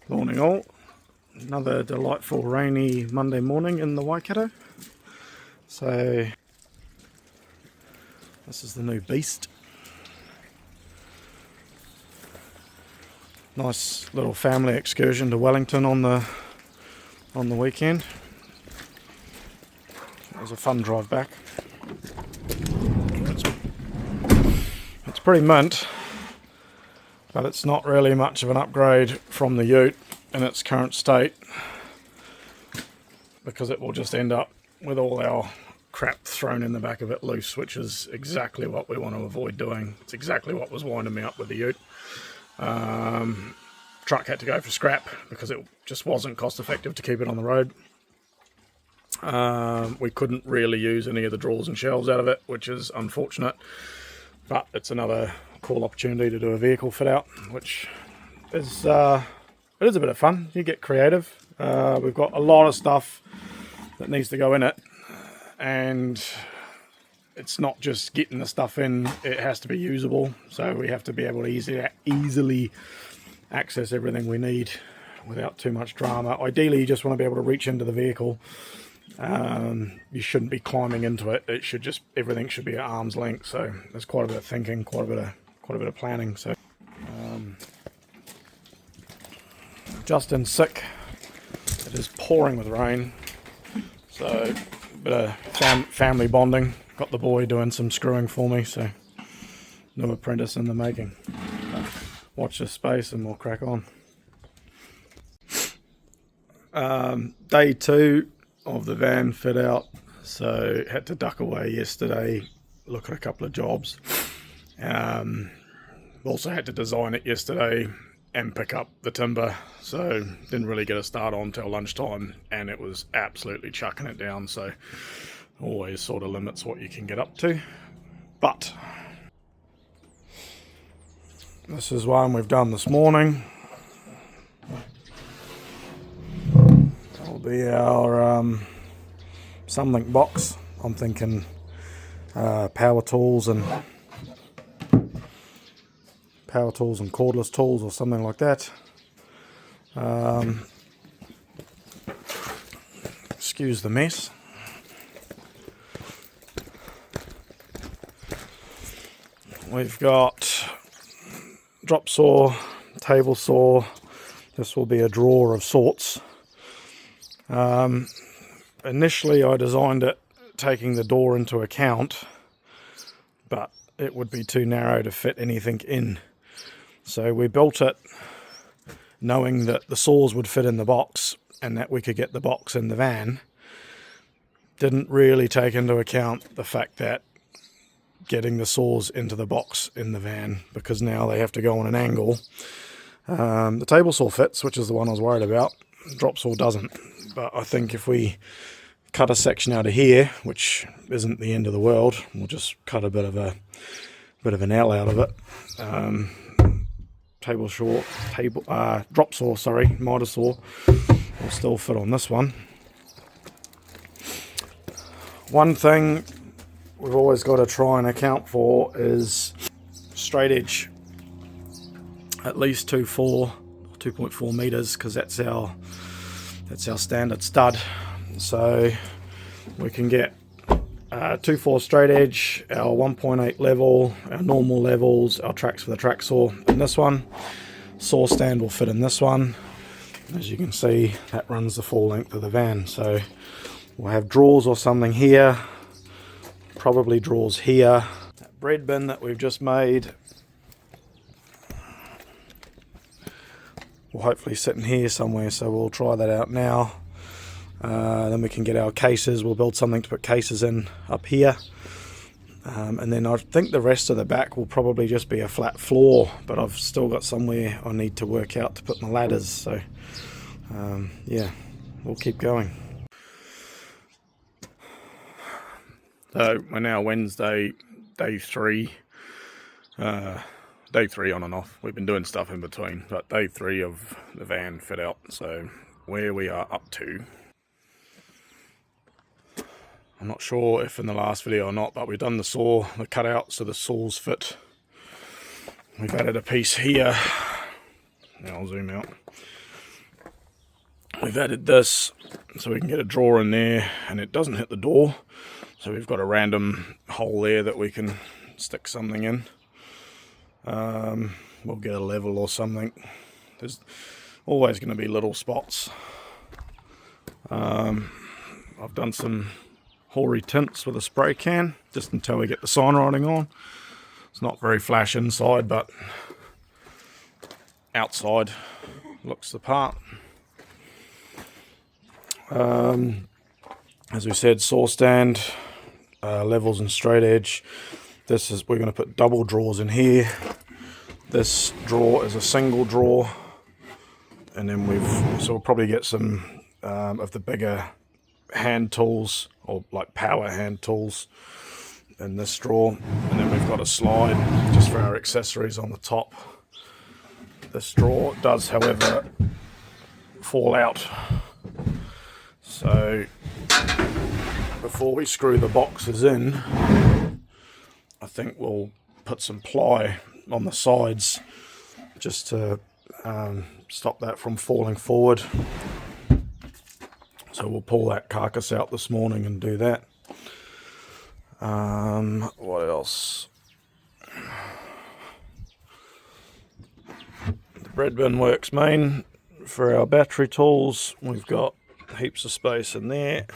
Morning all. Another delightful rainy Monday morning in the Waikato. So this is the new beast. Nice little family excursion to Wellington on the weekend. It was a fun drive back. It's pretty mint, but it's not really much of an upgrade from the Ute in its current state, because it will just end up with all our crap thrown in the back of it loose, which is exactly what we want to avoid doing. It's exactly what was winding me up with the Ute. Truck had to go for scrap because it just wasn't cost effective to keep it on the road. We couldn't really use any of the drawers and shelves out of it, which is unfortunate, but it's another cool opportunity to do a vehicle fit out, which is it is a bit of fun. You get creative. We've got a lot of stuff that needs to go in it, and it's not just getting the stuff in, it has to be usable, so we have to be able to easily access everything we need without too much drama. Ideally, you just want to be able to reach into the vehicle. You shouldn't be climbing into it. It should just, everything should be at arm's length. So there's quite a bit of thinking, quite a bit of planning. So Justin's sick. It is pouring with rain. So a bit of family bonding. Got the boy doing some screwing for me. So new apprentice in the making. Watch this space and we'll crack on. Day 2 of the van fit out, so had to duck away yesterday, look at a couple of jobs. Also had to design it yesterday and pick up the timber, so didn't really get a start on till lunchtime, and it was absolutely chucking it down, so always sort of limits what you can get up to. But this is one we've done this morning. That'll be our Sunlink box. I'm thinking power tools and cordless tools or something like that. Excuse the mess. We've got drop saw, table saw. This will be a drawer of sorts. Initially I designed it taking the door into account, but it would be too narrow to fit anything in. So we built it knowing that the saws would fit in the box and that we could get the box in the van. Didn't really take into account the fact that getting the saws into the box in the van, because now they have to go on an angle. The table saw fits, which is the one I was worried about. Drop saw doesn't. But I think if we cut a section out of here, which isn't the end of the world, we'll just cut a bit of an L out of it. Drop saw, miter saw will still fit on this one. One thing we've always got to try and account for is straight edge, at least 2.4 meters, because that's our standard stud. So we can get 2.4 straight edge, our 1.8 level, our normal levels, our tracks for the track saw in this one. Saw stand will fit in this one. As you can see, that runs the full length of the van. So we'll have drawers or something here, probably drawers here. That bread bin that we've just made will hopefully sit in here somewhere, so we'll try that out now. Then we can get our cases. We'll build something to put cases in up here, and then I think the rest of the back will probably just be a flat floor, but I've still got somewhere I need to work out to put my ladders, so yeah, we'll keep going. So we're now Wednesday, day 3. Day 3 on and off. We've been doing stuff in between, but day 3 of the van fit out. So where we are up to, I'm not sure if in the last video or not, but we've done the saw, the cutout, so the saws fit. We've added a piece here. Now I'll zoom out. we've added this so we can get a drawer in there and it doesn't hit the door. So we've got a random hole there that we can stick something in. We'll get a level or something. There's always going to be little spots. I've done some hoary tints with a spray can just until we get the sign writing on. It's not very flash inside, but outside looks the part. As we said, saw stand, levels and straight edge. We're going to put double drawers in here. This drawer is a single drawer, and then we'll probably get some of the bigger hand tools, or like power hand tools, in this drawer. And then we've got a slide just for our accessories on the top. This drawer does, however, fall out. So before we screw the boxes in, I think we'll put some ply on the sides just to stop that from falling forward. So we'll pull that carcass out this morning and do that. What else? The bread bin works main for our battery tools. We've got heaps of space in there.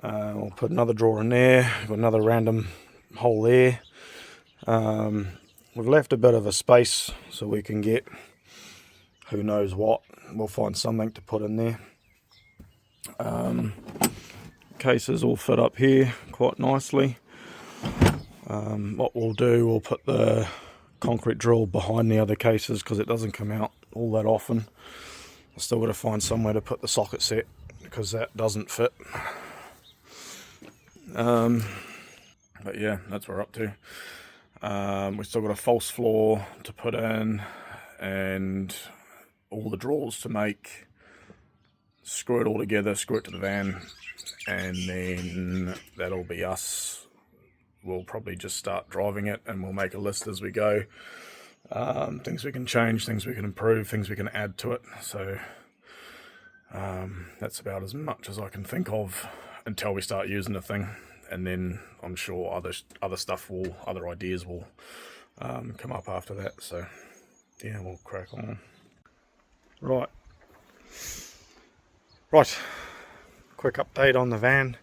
We'll put another drawer in there. We've got another random hole there. We've left a bit of a space so we can get who knows what. We'll find something to put in there. Cases all fit up here quite nicely. What we'll do, we'll put the concrete drill behind the other cases because it doesn't come out all that often. I've still got to find somewhere to put the socket set because that doesn't fit. But yeah, that's what we're up to. We've still got a false floor to put in and all the drawers to make. Screw it all together, screw it to the van, and then that'll be us. We'll probably just start driving it and we'll make a list as we go. Things we can change, things we can improve, things we can add to it. So that's about as much as I can think of until we start using the thing. And then I'm sure other ideas will come up after that. So yeah, we'll crack on. Right, quick update on the van.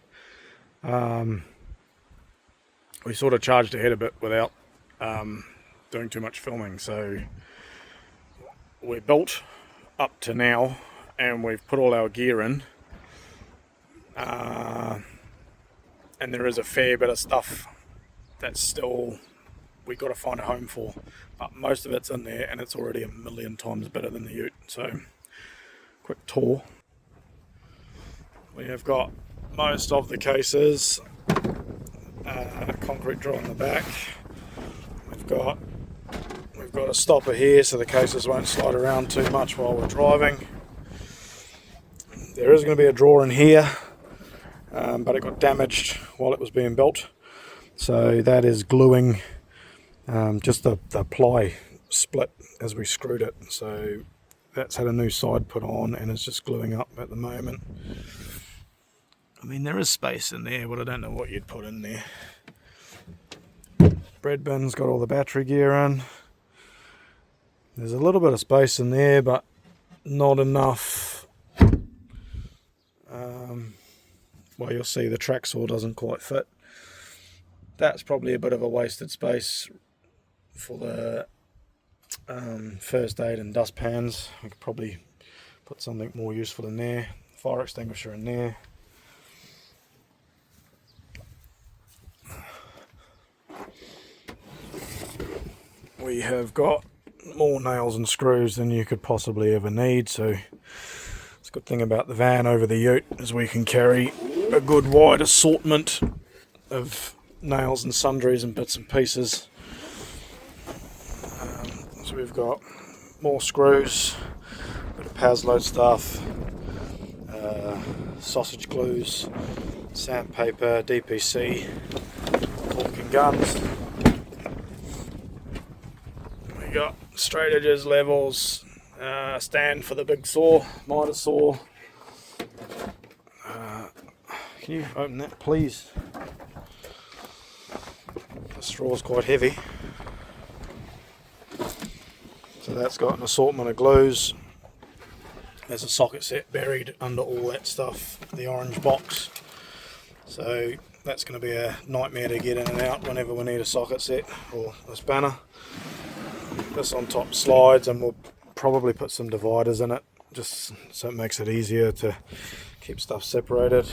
We sort of charged ahead a bit without doing too much filming. So we're built up to now and we've put all our gear in. And there is a fair bit of stuff that's still we've got to find a home for, but most of it's in there and it's already a million times better than the ute. So quick tour. We have got most of the cases, concrete drill in the back. We've got a stopper here so the cases won't slide around too much while we're driving. There is going to be a drawer in here, but it got damaged while it was being built. So that is gluing, just the ply split as we screwed it. So that's had a new side put on and it's just gluing up at the moment. I mean, there is space in there, but I don't know what you'd put in there. Bread bin's got all the battery gear in. There's a little bit of space in there, but not enough. Well, you'll see the track saw doesn't quite fit. That's probably a bit of a wasted space for the first aid and dustpans. We could probably put something more useful in there. Fire extinguisher in there. We have got more nails and screws than you could possibly ever need, so it's a good thing about the van over the ute is we can carry a good wide assortment of nails and sundries and bits and pieces. So we've got more screws, a bit of Pasload stuff, sausage glues, sandpaper, DPC, caulking guns. We got straight edges, levels, stand for the big saw, miter saw. Can you open that, please? The straw's quite heavy. So that's got an assortment of glues. There's a socket set buried under all that stuff, the orange box. So that's going to be a nightmare to get in and out whenever we need a socket set or a spanner. This on top slides, and we'll probably put some dividers in it just so it makes it easier to keep stuff separated.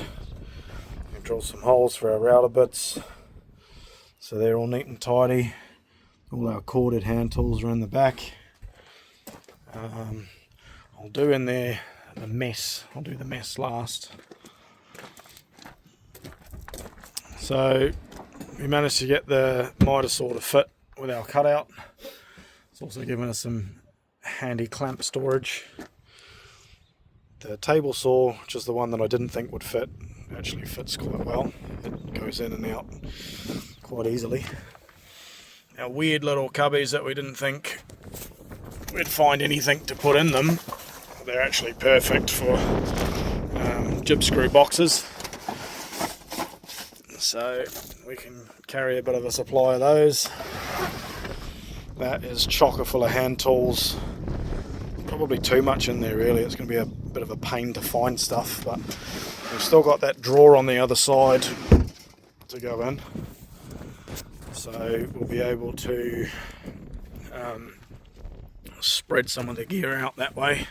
We drill some holes for our router bits so they're all neat and tidy. All our corded hand tools are in the back. I'll do in there the mess. I'll do the mess last. So we managed to get the miter saw to fit with our cutout. It's also given us some handy clamp storage. The table saw, which is the one that I didn't think would fit, actually fits quite well. It goes in and out quite easily. Our weird little cubbies that we didn't think we'd find anything to put in them, they're actually perfect for jib screw boxes. So we can carry a bit of a supply of those. That is chocker full of hand tools. Probably too much in there really. It's going to be a bit of a pain to find stuff, but we've still got that drawer on the other side to go in. So we'll be able to spread some of the gear out that way.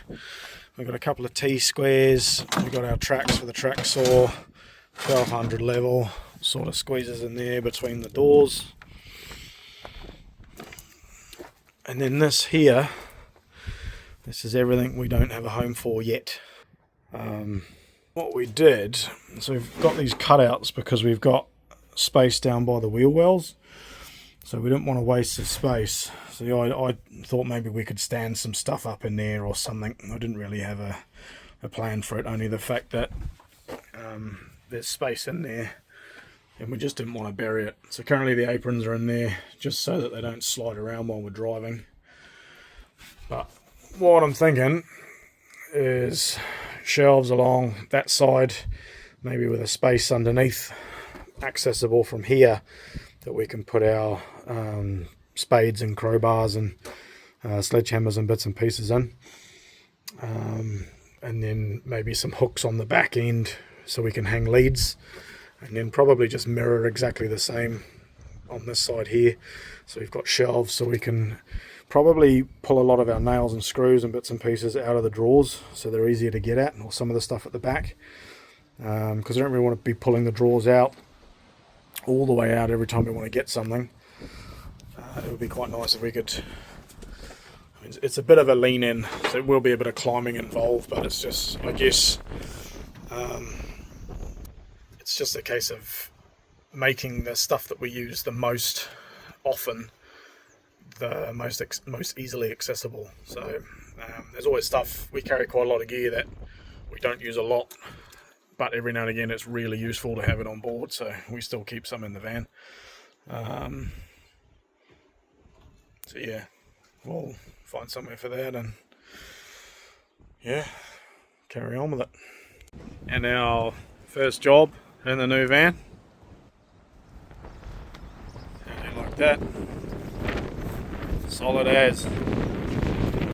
We've got a couple of T-squares. We've got our tracks for the track saw, 1200 level, sort of squeezes in there between the doors. And then this here, this is everything we don't have a home for yet. What we did, so we've got these cutouts because we've got space down by the wheel wells, so we didn't want to waste the space. So I thought maybe we could stand some stuff up in there or something. I didn't really have a plan for it, only the fact that there's space in there and we just didn't want to bury it. So currently the aprons are in there just so that they don't slide around while we're driving. But what I'm thinking is shelves along that side, maybe with a space underneath accessible from here that we can put our spades and crowbars and sledgehammers and bits and pieces in, and then maybe some hooks on the back end so we can hang leads, and then probably just mirror exactly the same on this side here, so we've got shelves so we can probably pull a lot of our nails and screws and bits and pieces out of the drawers so they're easier to get at, or some of the stuff at the back, because I don't really want to be pulling the drawers out all the way out every time we want to get something. It would be quite nice if we could. I mean, it's a bit of a lean in, so it will be a bit of climbing involved, but it's just, I guess, it's just a case of making the stuff that we use the most often the most easily accessible. So there's always stuff, we carry quite a lot of gear that we don't use a lot, but every now and again it's really useful to have it on board, so we still keep some in the van. So yeah, we'll find somewhere for that and yeah, carry on with it. And our first job in the new van. How do you like that? Solid as.